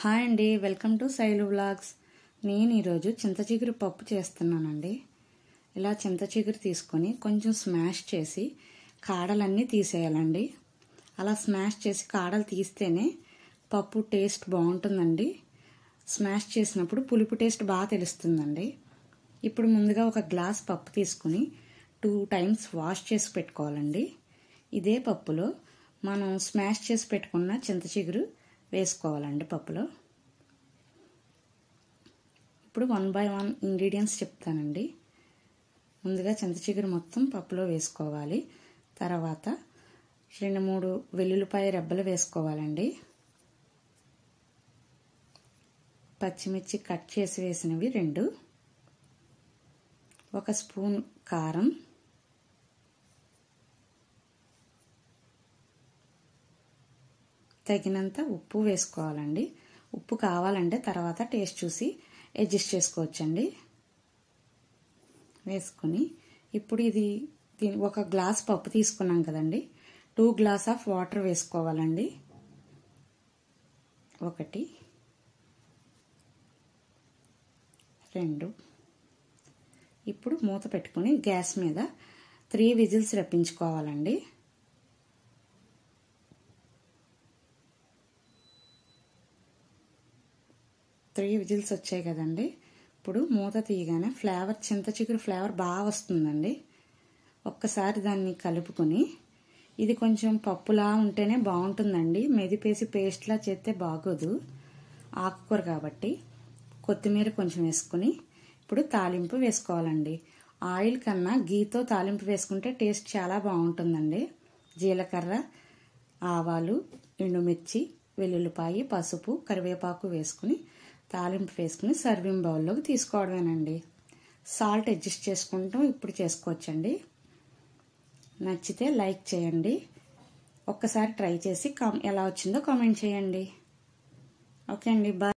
Hi అండి, welcome to Shailu vlogs. నేను ఈరోజు చింతచిగురు పప్పు చేస్తున్నానండి. ఇలా చింతచిగురు తీసుకొని కొంచెం స్మాష్ చేసి కాడలన్నీ తీసేయాలండి. అలా స్మాష్ చేసి కాడలు తీస్తేనే పప్పు టేస్ట్ బాగుంటుందండి. స్మాష్ చేసినప్పుడు పులుపు టేస్ట్ బాగా తెలుస్తుందండి. ఇప్పుడు ముందుగా ఒక గ్లాస్ పప్పు తీసుకుని 2 టైమ్స్ వాష్ చేసి పెట్టుకోవాలండి. ఇదే పప్పులో మనం స్మాష్ చేసి పెట్టుకున్న చింతచిగురు వేసుకోవాలండి పప్పులో. ఇప్పుడు 1 by 1 ఇంగ్రీడియంట్స్ చెప్తానండి. ముందుగా చింతచిగురు మొత్తం పప్పులో వేసుకోవాలి. తర్వాత 2-3 వెల్లుల్లిపాయ రెబ్బలు వేసుకోవాలండి. పచ్చిమిర్చి కట్ చేసి వేసినవి 2, 1 స్పూన్ కారం, తగినంత ఉప్పు వేసుకోవాలండి. ఉప్పు కావాలంటే తర్వాత టేస్ట్ చూసి అడ్జస్ట్ చేసుకోవచ్చండి. వేసుకొని ఇప్పుడు ఒక గ్లాస్ పప్పు తీసుకున్నాం కదండి, 2 గ్లాస్ ఆఫ్ వాటర్ వేసుకోవాలండి. 1, 2. ఇప్పుడు మూత పెట్టుకుని గ్యాస్ మీద 3 విజిల్స్ రప్పించుకోవాలండి. విజిల్స్ వచ్చాయి కదండి. ఇప్పుడు మూత తీయగానే చింతచిగురు ఫ్లేవర్ బాగా వస్తుందండి. ఒక్కసారి దాన్ని కలుపుకొని, ఇది కొంచెం పప్పులా ఉంటేనే బాగుంటుందండి. మెదిపేసి పేస్ట్లా చేస్తే బాగోదు, ఆకుకూర కాబట్టి. కొత్తిమీర కొంచెం వేసుకుని ఇప్పుడు తాలింపు వేసుకోవాలండి. ఆయిల్ కన్నా గీతో తాలింపు వేసుకుంటే టేస్ట్ చాలా బాగుంటుందండి. జీలకర్ర, ఆవాలు, ఎండుమిర్చి, వెల్లుల్లిపాయ, పసుపు, కరివేపాకు వేసుకుని తాలింపు వేసుకుని సర్వింగ్ బౌల్లోకి తీసుకోవడమేనండి. సాల్ట్ అడ్జస్ట్ చేసుకుంటూ ఇప్పుడు చేసుకోవచ్చండి. నచ్చితే లైక్ చేయండి. ఒక్కసారి ట్రై చేసి ఎలా వచ్చిందో కామెంట్ చేయండి. ఓకే అండి, బాయ్.